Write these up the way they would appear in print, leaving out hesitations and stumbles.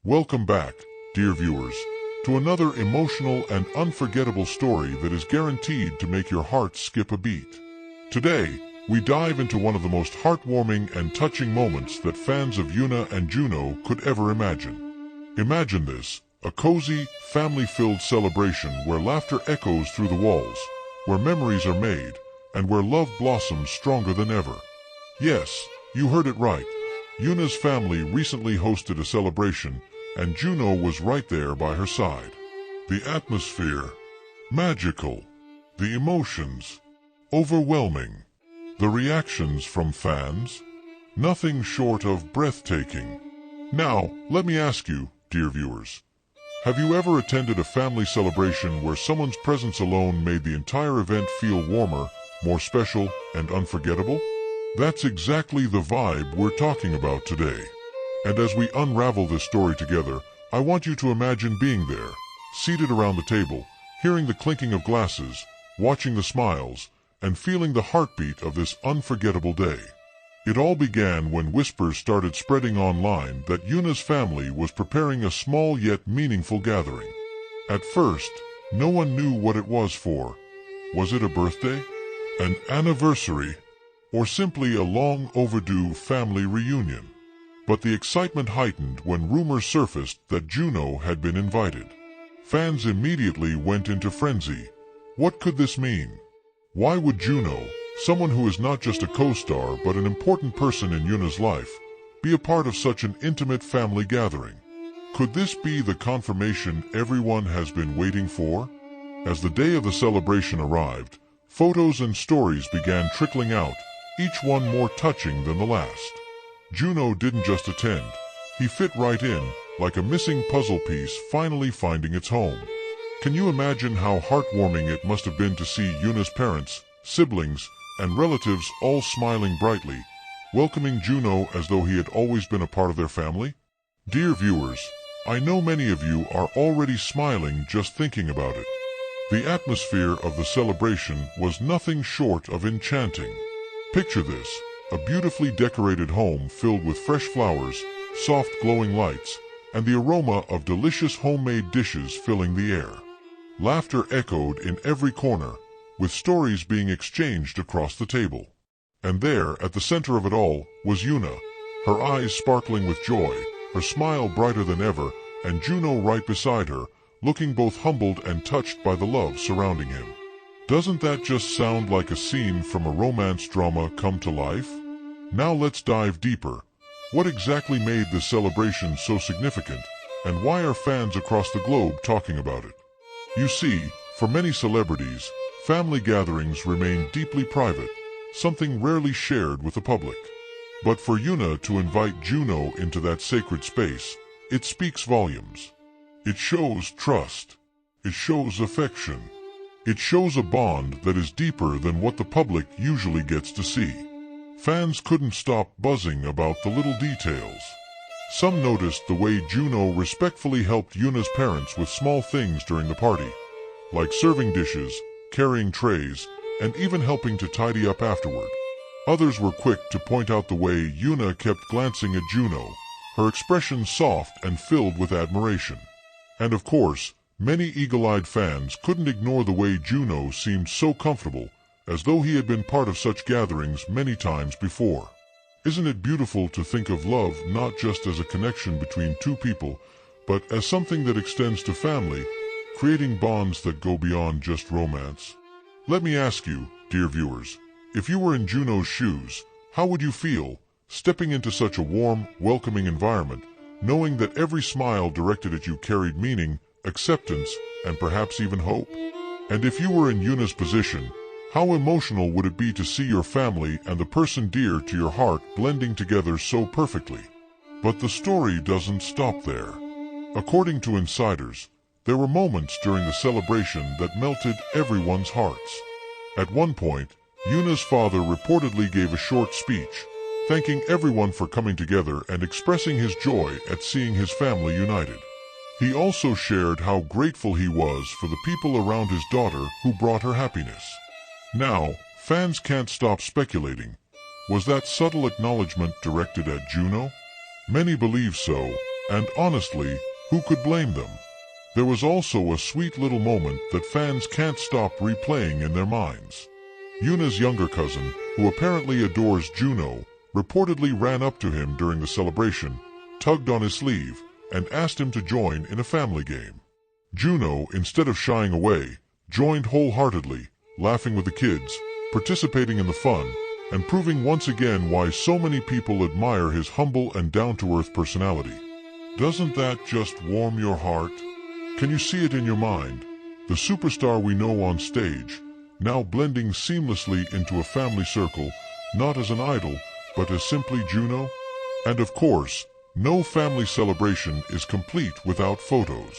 Welcome back, dear viewers, to another emotional and unforgettable story that is guaranteed to make your heart skip a beat. Today, we dive into one of the most heartwarming and touching moments that fans of Yoona and Junho could ever imagine. Imagine this, a cozy, family-filled celebration where laughter echoes through the walls, where memories are made, and where love blossoms stronger than ever. Yes, you heard it right. Yoona's family recently hosted a celebration, and Junho was right there by her side. The atmosphere, magical. The emotions, overwhelming. The reactions from fans, nothing short of breathtaking. Now, let me ask you, dear viewers, have you ever attended a family celebration where someone's presence alone made the entire event feel warmer, more special, and unforgettable? That's exactly the vibe we're talking about today. And as we unravel this story together, I want you to imagine being there, seated around the table, hearing the clinking of glasses, watching the smiles, and feeling the heartbeat of this unforgettable day. It all began when whispers started spreading online that Yoona's family was preparing a small yet meaningful gathering. At first, no one knew what it was for. Was it a birthday? An anniversary? Or simply a long overdue family reunion? But the excitement heightened when rumors surfaced that Junho had been invited. Fans immediately went into frenzy. What could this mean? Why would Junho, someone who is not just a co-star but an important person in Yoona's life, be a part of such an intimate family gathering? Could this be the confirmation everyone has been waiting for? As the day of the celebration arrived, photos and stories began trickling out, each one more touching than the last. Junho didn't just attend. He fit right in, like a missing puzzle piece finally finding its home. Can you imagine how heartwarming it must have been to see Yoona's parents, siblings, and relatives all smiling brightly, welcoming Junho as though he had always been a part of their family? Dear viewers, I know many of you are already smiling just thinking about it. The atmosphere of the celebration was nothing short of enchanting. Picture this, a beautifully decorated home filled with fresh flowers, soft glowing lights, and the aroma of delicious homemade dishes filling the air. Laughter echoed in every corner, with stories being exchanged across the table. And there, at the center of it all, was Yoona, her eyes sparkling with joy, her smile brighter than ever, and Junho right beside her, looking both humbled and touched by the love surrounding him. Doesn't that just sound like a scene from a romance drama come to life? Now let's dive deeper. What exactly made this celebration so significant, and why are fans across the globe talking about it? You see, for many celebrities, family gatherings remain deeply private, something rarely shared with the public. But for Yoona to invite Junho into that sacred space, it speaks volumes. It shows trust. It shows affection. It shows a bond that is deeper than what the public usually gets to see. Fans couldn't stop buzzing about the little details. Some noticed the way Junho respectfully helped Yoona's parents with small things during the party, like serving dishes, carrying trays, and even helping to tidy up afterward. Others were quick to point out the way Yoona kept glancing at Junho, her expression soft and filled with admiration. And of course, many eagle-eyed fans couldn't ignore the way Junho seemed so comfortable, as though he had been part of such gatherings many times before. Isn't it beautiful to think of love not just as a connection between two people, but as something that extends to family, creating bonds that go beyond just romance? Let me ask you, dear viewers, if you were in Junho's shoes, how would you feel, stepping into such a warm, welcoming environment, knowing that every smile directed at you carried meaning, acceptance, and perhaps even hope? And if you were in Yoona's position, how emotional would it be to see your family and the person dear to your heart blending together so perfectly? But the story doesn't stop there. According to insiders, there were moments during the celebration that melted everyone's hearts. At one point, Yoona's father reportedly gave a short speech, thanking everyone for coming together and expressing his joy at seeing his family united. He also shared how grateful he was for the people around his daughter who brought her happiness. Now, fans can't stop speculating. Was that subtle acknowledgement directed at Junho? Many believe so, And honestly, who could blame them? There was also a sweet little moment that fans can't stop replaying in their minds. Yoona's younger cousin, who apparently adores Junho, reportedly ran up to him during the celebration, tugged on his sleeve, and asked him to join in a family game. Junho, instead of shying away, joined wholeheartedly, laughing with the kids, participating in the fun, and proving once again why so many people admire his humble and down-to-earth personality. Doesn't that just warm your heart? Can you see it in your mind? The superstar we know on stage, now blending seamlessly into a family circle, not as an idol, but as simply Junho? And of course, no family celebration is complete without photos.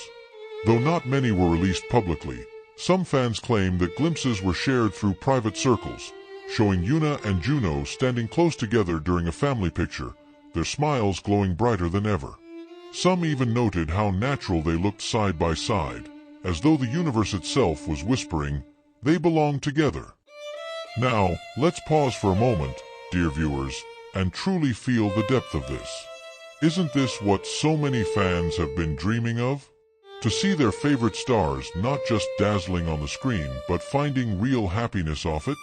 Though not many were released publicly, some fans claim that glimpses were shared through private circles, showing Yoona and Junho standing close together during a family picture, their smiles glowing brighter than ever. Some even noted how natural they looked side by side, as though the universe itself was whispering, they belong together. Now, let's pause for a moment, dear viewers, and truly feel the depth of this. Isn't this what so many fans have been dreaming of? To see their favorite stars not just dazzling on the screen, but finding real happiness off it?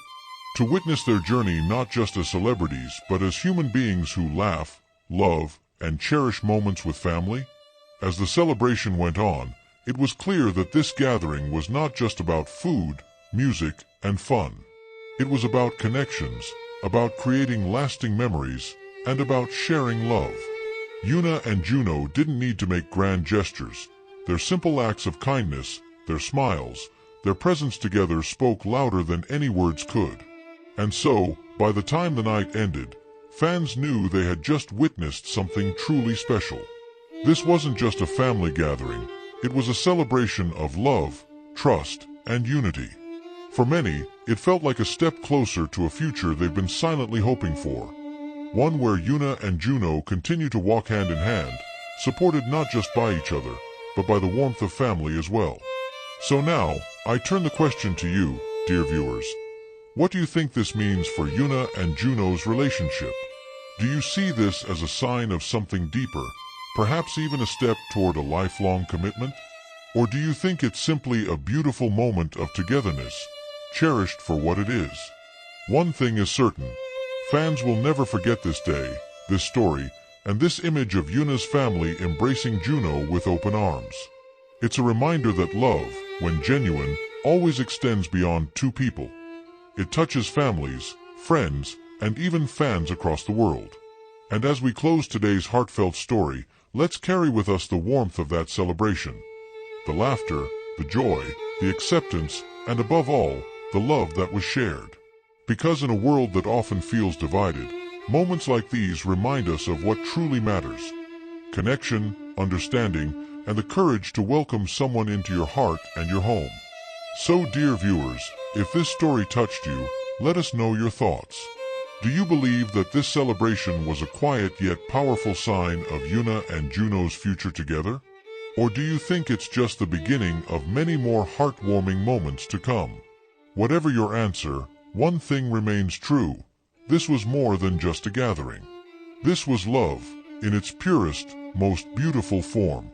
To witness their journey not just as celebrities, but as human beings who laugh, love, and cherish moments with family? As the celebration went on, it was clear that this gathering was not just about food, music, and fun. It was about connections, about creating lasting memories, and about sharing love. Yoona and Junho didn't need to make grand gestures. Their simple acts of kindness, their smiles, their presence together spoke louder than any words could. And so, by the time the night ended, fans knew they had just witnessed something truly special. This wasn't just a family gathering, it was a celebration of love, trust, and unity. For many, it felt like a step closer to a future they've been silently hoping for. One where Yoona and Junho continue to walk hand in hand, supported not just by each other, but by the warmth of family as well. So now, I turn the question to you, dear viewers. What do you think this means for Yoona and Junho's relationship? Do you see this as a sign of something deeper, perhaps even a step toward a lifelong commitment? Or do you think it's simply a beautiful moment of togetherness, cherished for what it is? One thing is certain, fans will never forget this day, this story, and this image of Yoona's family embracing Junho with open arms. It's a reminder that love, when genuine, always extends beyond two people. It touches families, friends, and even fans across the world. And as we close today's heartfelt story, let's carry with us the warmth of that celebration. The laughter, the joy, the acceptance, and above all, the love that was shared. Because in a world that often feels divided, moments like these remind us of what truly matters. Connection, understanding, and the courage to welcome someone into your heart and your home. So, dear viewers, if this story touched you, let us know your thoughts. Do you believe that this celebration was a quiet yet powerful sign of Yoona and Junho's future together? Or do you think it's just the beginning of many more heartwarming moments to come? Whatever your answer, one thing remains true. This was more than just a gathering. This was love, in its purest, most beautiful form.